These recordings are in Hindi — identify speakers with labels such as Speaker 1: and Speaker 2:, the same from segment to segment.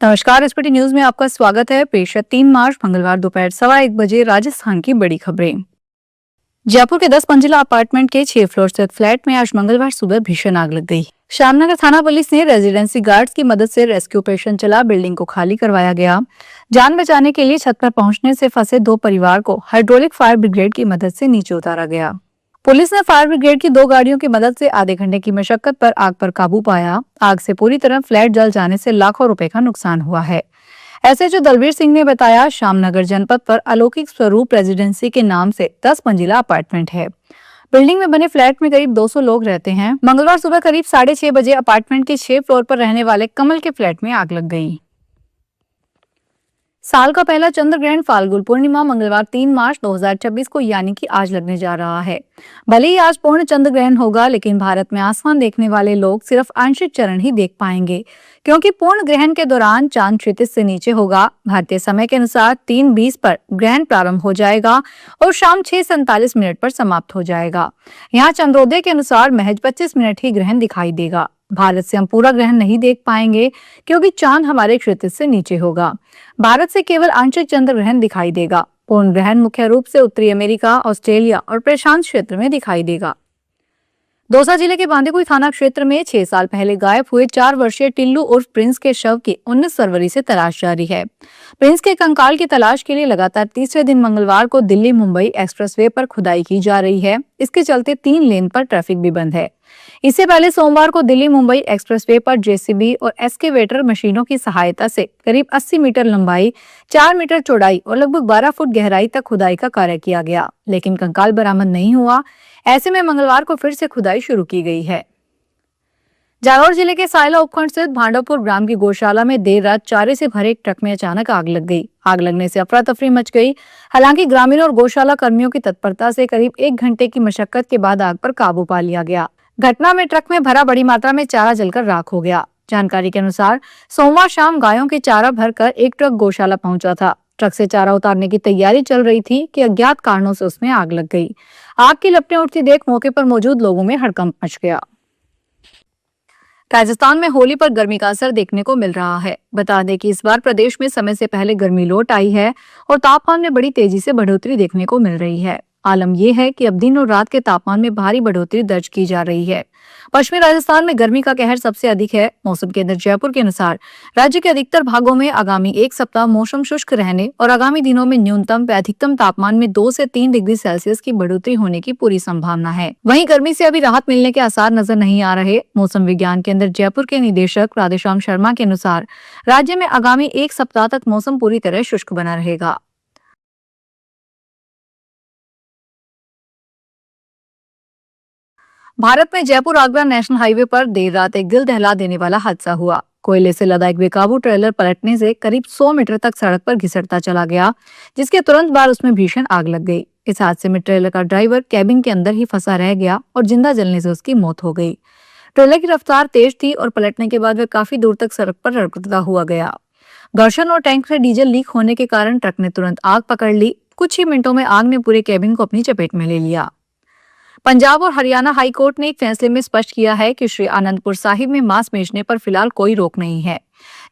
Speaker 1: नमस्कार, एसपीटी न्यूज में आपका स्वागत है। पेश है 3 मार्च मंगलवार दोपहर 1:15 बजे राजस्थान की बड़ी खबरें। जयपुर के 10 मंजिला अपार्टमेंट के 6 फ्लोर स्थित फ्लैट में आज मंगलवार सुबह भीषण आग लग गई। श्यामनगर थाना पुलिस ने रेजिडेंसी गार्ड्स की मदद से रेस्क्यू ऑपरेशन चला। बिल्डिंग को खाली करवाया गया। जान बचाने के लिए छत पर पहुंचने से फंसे 2 परिवार को हाइड्रोलिक फायर ब्रिगेड की मदद से नीचे उतारा गया। पुलिस ने फायर ब्रिगेड की 2 गाड़ियों की मदद से आधे घंटे की मशक्कत पर आग पर काबू पाया। आग से पूरी तरह फ्लैट जल जाने से लाखों रुपए का नुकसान हुआ है। एसएचओ दलवीर सिंह ने बताया, श्यामनगर जनपद पर अलौकिक स्वरूप रेजिडेंसी के नाम से 10 मंजिला अपार्टमेंट है। बिल्डिंग में बने फ्लैट में करीब 200 लोग रहते हैं। मंगलवार सुबह करीब 6:30 बजे अपार्टमेंट के 6 फ्लोर पर रहने वाले कमल के फ्लैट में आग लग गई। साल का पहला चंद्र ग्रहण फाल्गुन पूर्णिमा मंगलवार 3 मार्च 2026 को यानी कि आज लगने जा रहा है। भले ही आज पूर्ण चंद्र ग्रहण होगा, लेकिन भारत में आसमान देखने वाले लोग सिर्फ आंशिक चरण ही देख पाएंगे, क्योंकि पूर्ण ग्रहण के दौरान चांद क्षितिज से नीचे होगा। भारतीय समय के अनुसार 3:20 पर ग्रहण प्रारंभ हो जाएगा और शाम 6:47 पर समाप्त हो जाएगा। यहाँ चंद्रोदय के अनुसार महज 25 मिनट ही ग्रहण दिखाई देगा। भारत से हम पूरा ग्रहण नहीं देख पाएंगे, क्योंकि चांद हमारे क्षितिज से नीचे होगा। भारत से केवल आंशिक चंद्र ग्रहण दिखाई देगा। पूर्ण ग्रहण मुख्य रूप से उत्तरी अमेरिका, ऑस्ट्रेलिया और प्रशांत क्षेत्र में दिखाई देगा। दौसा जिले के बांदीकुई थाना क्षेत्र में 6 साल पहले गायब हुए 4 वर्षीय टिल्लू उर्फ प्रिंस के शव की 19 फरवरी से तलाश जारी है। प्रिंस के कंकाल की तलाश के लिए लगातार तीसरे दिन मंगलवार को दिल्ली मुंबई एक्सप्रेसवे पर खुदाई की जा रही है। इसके चलते 3 लेन पर ट्रैफिक भी बंद है। इससे पहले सोमवार को दिल्ली मुंबई एक्सप्रेसवे पर जेसीबी और एस्केवेटर मशीनों की सहायता से करीब 80 मीटर लंबाई, 4 मीटर चौड़ाई और लगभग 12 फुट गहराई तक खुदाई का कार्य किया गया, लेकिन कंकाल बरामद नहीं हुआ। ऐसे में मंगलवार को फिर से खुदाई शुरू की गई है। जालौर जिले के सायला उपखंड स्थित भांडवपुर ग्राम की गौशाला में देर रात चारे से भरे एक ट्रक में अचानक आग लग गई। आग लगने से अफरा तफरी मच गई। हालांकि ग्रामीणों और गौशाला कर्मियों की तत्परता से करीब 1 घंटे की मशक्कत के बाद आग पर काबू पा लिया गया। घटना में ट्रक में भरा बड़ी मात्रा में चारा जलकर राख हो गया। जानकारी के अनुसार सोमवार शाम गायों के चारा भरकर एक ट्रक गौशाला पहुंचा था। ट्रक से चारा उतारने की तैयारी चल रही थी कि अज्ञात कारणों से उसमें आग लग गई। आग की लपटें उठती देख मौके पर मौजूद लोगों में हड़कंप मच गया। राजस्थान में होली पर गर्मी का असर देखने को मिल रहा है। बता दें कि इस बार प्रदेश में समय से पहले गर्मी लौट आई है और तापमान में बड़ी तेजी से बढ़ोतरी देखने को मिल रही है। आलम यह है कि अब दिन और रात के तापमान में भारी बढ़ोतरी दर्ज की जा रही है। पश्चिमी राजस्थान में गर्मी का कहर सबसे अधिक है। मौसम केंद्र जयपुर के अनुसार राज्य के अधिकतर भागों में आगामी 1 सप्ताह मौसम शुष्क रहने और आगामी दिनों में न्यूनतम व अधिकतम तापमान में 2 से 3 डिग्री सेल्सियस की बढ़ोतरी होने की पूरी संभावना है। वहीं गर्मी से अभी राहत मिलने के आसार नजर नहीं आ रहे। मौसम विज्ञान केंद्र जयपुर के निदेशक राधेश्याम शर्मा के अनुसार राज्य में आगामी 1 सप्ताह तक मौसम पूरी तरह शुष्क बना रहेगा। भारत में जयपुर आगरा नेशनल हाईवे पर देर रात एक दिल दहला देने वाला हादसा हुआ। कोयले से लदा एक बेकाबू ट्रेलर पलटने से करीब 100 मीटर तक सड़क पर घिसटता चला गया, जिसके तुरंत बाद उसमें भीषण आग लग गई। इस हादसे में ट्रेलर का ड्राइवर कैबिन के अंदर ही फंसा रह गया और जिंदा जलने से उसकी मौत हो गई। ट्रेलर की रफ्तार तेज थी और पलटने के बाद वह काफी दूर तक सड़क पर रगड़ता हुआ गया। घर्षण और टैंक से डीजल लीक होने के कारण ट्रक ने तुरंत आग पकड़ ली। कुछ ही मिनटों में आग ने पूरे कैबिन को अपनी चपेट में ले लिया। पंजाब और हरियाणा हाई कोर्ट ने एक फैसले में स्पष्ट किया है कि श्री आनंदपुर साहिब में मांस बेचने पर फिलहाल कोई रोक नहीं है।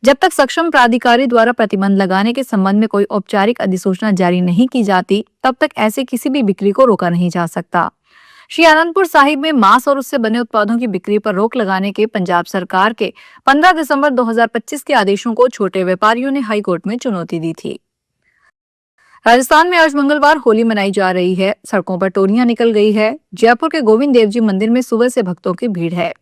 Speaker 1: जब तक सक्षम प्राधिकारी द्वारा प्रतिबंध लगाने के संबंध में कोई औपचारिक अधिसूचना जारी नहीं की जाती, तब तक ऐसे किसी भी बिक्री को रोका नहीं जा सकता। श्री आनंदपुर साहिब में मांस और उससे बने उत्पादों की बिक्री पर रोक लगाने के पंजाब सरकार के 15 दिसंबर 2025 के आदेशों को छोटे व्यापारियों ने हाई कोर्ट में चुनौती दी थी। राजस्थान में आज मंगलवार होली मनाई जा रही है। सड़कों पर टोलियां निकल गई है। जयपुर के गोविंद देव जी मंदिर में सुबह से भक्तों की भीड़ है।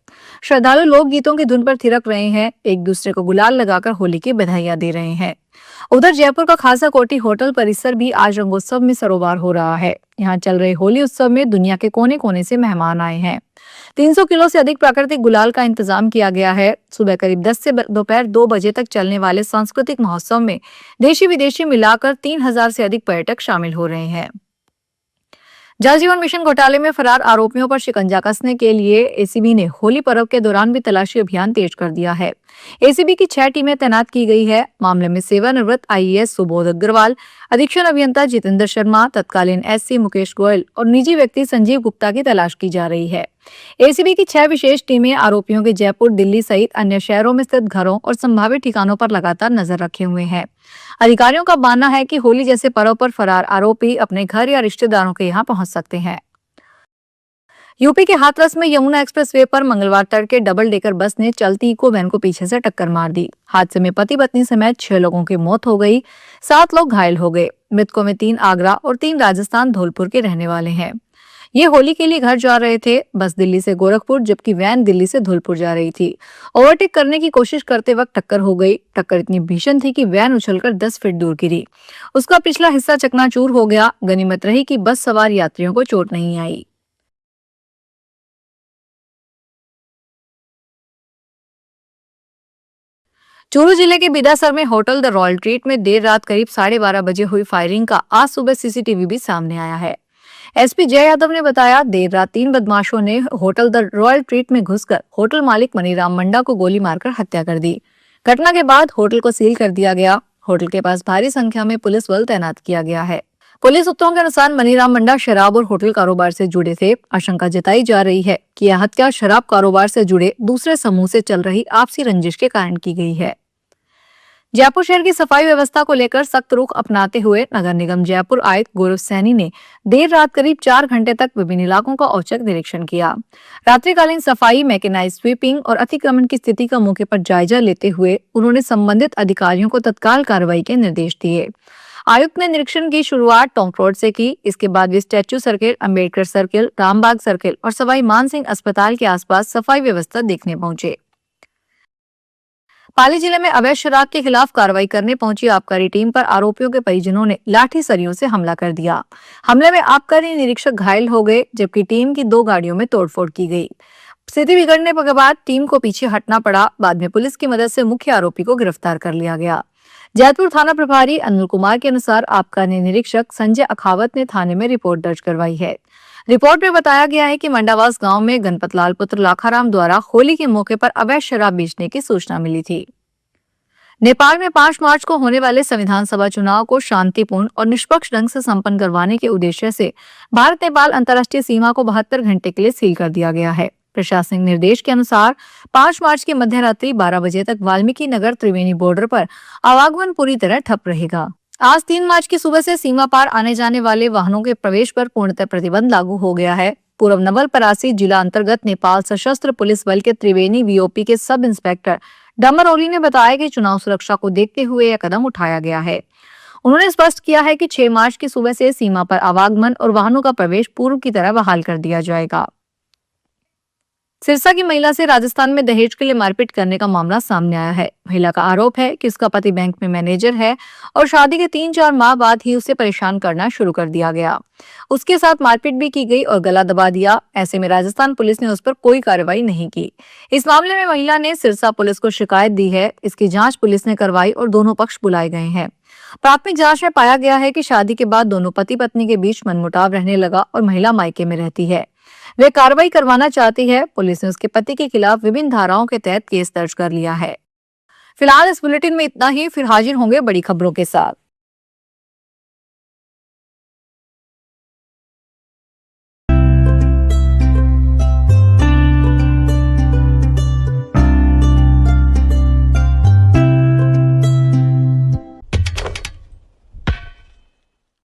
Speaker 1: श्रद्धालु लोक गीतों की धुन पर थिरक रहे हैं, एक दूसरे को गुलाल लगाकर होली की बधाइयां दे रहे हैं। उधर जयपुर का खासा कोठी होटल परिसर भी आज रंगोत्सव में सरोबार हो रहा है। यहाँ चल रहे होली उत्सव में दुनिया के कोने कोने से मेहमान आए हैं। 300 किलो से अधिक प्राकृतिक गुलाल का इंतजाम किया गया है। सुबह करीब 10 से दोपहर 2 बजे तक चलने वाले सांस्कृतिक महोत्सव में देशी विदेशी मिलाकर 3000 से अधिक पर्यटक शामिल हो रहे हैं। जल जीवन मिशन घोटाले में फरार आरोपियों पर शिकंजा कसने के लिए एसीबी ने होली पर्व के दौरान भी तलाशी अभियान तेज कर दिया है। एसीबी की 6 टीमें तैनात की गई है। मामले में सेवानिवृत्त आईएएस सुबोध अग्रवाल, अधीक्षण अभियंता जितेंद्र शर्मा, तत्कालीन एससी मुकेश गोयल और निजी व्यक्ति संजीव गुप्ता की तलाश की जा रही है। एसीबी की 6 विशेष टीमें आरोपियों के जयपुर, दिल्ली सहित अन्य शहरों में स्थित घरों और संभावित ठिकानों पर लगातार नजर रखे हुए हैं। अधिकारियों का मानना है कि होली जैसे पर्व पर फरार आरोपी अपने घर या रिश्तेदारों के यहाँ पहुंच सकते हैं। यूपी के हाथरस में यमुना एक्सप्रेसवे पर मंगलवार तड़के डबल डेकर बस ने चलती इको वैन को पीछे से टक्कर मार दी। हादसे में पति पत्नी समेत 6 लोगों की मौत हो गई, 7 लोग घायल हो गए। मृतकों में 3 आगरा और 3 राजस्थान धौलपुर के रहने वाले हैं। ये होली के लिए घर जा रहे थे। बस दिल्ली से गोरखपुर जबकि वैन दिल्ली से धौलपुर जा रही थी। ओवरटेक करने की कोशिश करते वक्त टक्कर हो गई। टक्कर इतनी भीषण थी कि वैन उछलकर 10 फीट दूर गिरी। उसका पिछला हिस्सा चकनाचूर हो गया। गनीमत रही कि बस सवार यात्रियों को चोट नहीं आई। चूरू जिले के बिदासर में होटल द रॉयल ट्रीट में देर रात करीब 12:30 बजे हुई फायरिंग का आज सुबह सीसीटीवी भी सामने आया है। एसपी जय यादव ने बताया, देर रात 3 बदमाशों ने होटल द रॉयल ट्रीट में घुसकर होटल मालिक मनीराम मंडा को गोली मारकर हत्या कर दी। घटना के बाद होटल को सील कर दिया गया। होटल के पास भारी संख्या में पुलिस बल तैनात किया गया है। पुलिस सूत्रों के अनुसार मनीराम मंडा शराब और होटल कारोबार से जुड़े थे। आशंका जताई जा रही है कि यह हत्या शराब कारोबार से जुड़े दूसरे समूह से चल रही आपसी रंजिश के कारण की गई है। जयपुर शहर की सफाई व्यवस्था को लेकर सख्त रुख अपनाते हुए नगर निगम जयपुर आयुक्त गौरव सैनी ने देर रात करीब 4 घंटे तक विभिन्न इलाकों का औचक निरीक्षण किया। रात्रिकालीन सफाई, मैकेनाइज्ड स्वीपिंग और अतिक्रमण की स्थिति का मौके पर जायजा लेते हुए उन्होंने संबंधित अधिकारियों को तत्काल कार्रवाई के निर्देश दिए। आयुक्त ने निरीक्षण की शुरुआत टोंक रोड से की। इसके बाद वे statue circle, Ambedkar circle, Rambagh circle और सवाई मानसिंह अस्पताल के आसपास सफाई व्यवस्था देखने पहुंचे। पाली जिले में अवैध शराब के खिलाफ कार्रवाई करने पहुंची आबकारी टीम पर आरोपियों के परिजनों ने लाठी सरियों से हमला कर दिया। हमले में आबकारी निरीक्षक घायल हो गए जबकि टीम की 2 गाड़ियों में तोड़फोड़ की गई। स्थिति बिगड़ने के बाद टीम को पीछे हटना पड़ा। बाद में पुलिस की मदद से मुख्य आरोपी को गिरफ्तार कर लिया गया। जैतपुर थाना प्रभारी अनिल कुमार के अनुसार आबकारी निरीक्षक संजय अखावत ने थाने में रिपोर्ट दर्ज करवाई है। रिपोर्ट में बताया गया है कि मंडावास गांव में गणपत लाल पुत्र लाखाराम द्वारा होली के मौके पर अवैध शराब बेचने की सूचना मिली थी। नेपाल में 5 मार्च को होने वाले संविधान सभा चुनाव को शांतिपूर्ण और निष्पक्ष ढंग से संपन्न करवाने के उद्देश्य से भारत नेपाल अंतर्राष्ट्रीय सीमा को 72 घंटे के लिए सील कर दिया गया है। प्रशासनिक निर्देश के अनुसार 5 मार्च की मध्यरात्रि 12 बजे तक वाल्मीकि नगर त्रिवेणी बॉर्डर पर आवागमन पूरी तरह ठप रहेगा। आज 3 मार्च की सुबह से सीमा पार आने जाने वाले वाहनों के प्रवेश पर पूर्णतः प्रतिबंध लागू हो गया है। पूर्व नवलपरासी जिला अंतर्गत नेपाल सशस्त्र पुलिस बल के त्रिवेणी वीओपी के सब इंस्पेक्टर डमरौली ने बताया कि चुनाव सुरक्षा को देखते हुए यह कदम उठाया गया है। उन्होंने स्पष्ट किया है कि 6 मार्च की सुबह से सीमा पर आवागमन और वाहनों का प्रवेश पूर्व की तरह बहाल कर दिया जाएगा। सिरसा की महिला से राजस्थान में दहेज के लिए मारपीट करने का मामला सामने आया है। महिला का आरोप है कि उसका पति बैंक में मैनेजर है और शादी के 3-4 माह बाद ही उसे परेशान करना शुरू कर दिया गया। उसके साथ मारपीट भी की गई और गला दबा दिया। ऐसे में राजस्थान पुलिस ने उस पर कोई कार्रवाई नहीं की। इस मामले में महिला ने सिरसा पुलिस को शिकायत दी है। इसकी जांच पुलिस ने करवाई और दोनों पक्ष बुलाए गए हैं। प्राथमिक जांच में पाया गया है कि शादी के बाद दोनों पति पत्नी के बीच मनमुटाव रहने लगा और महिला मायके में रहती है। वे कार्रवाई करवाना चाहती है। पुलिस ने उसके पति के खिलाफ विभिन्न धाराओं के तहत केस दर्ज कर लिया है। फिलहाल इस बुलेटिन में इतना ही। फिर हाजिर होंगे बड़ी खबरों के साथ।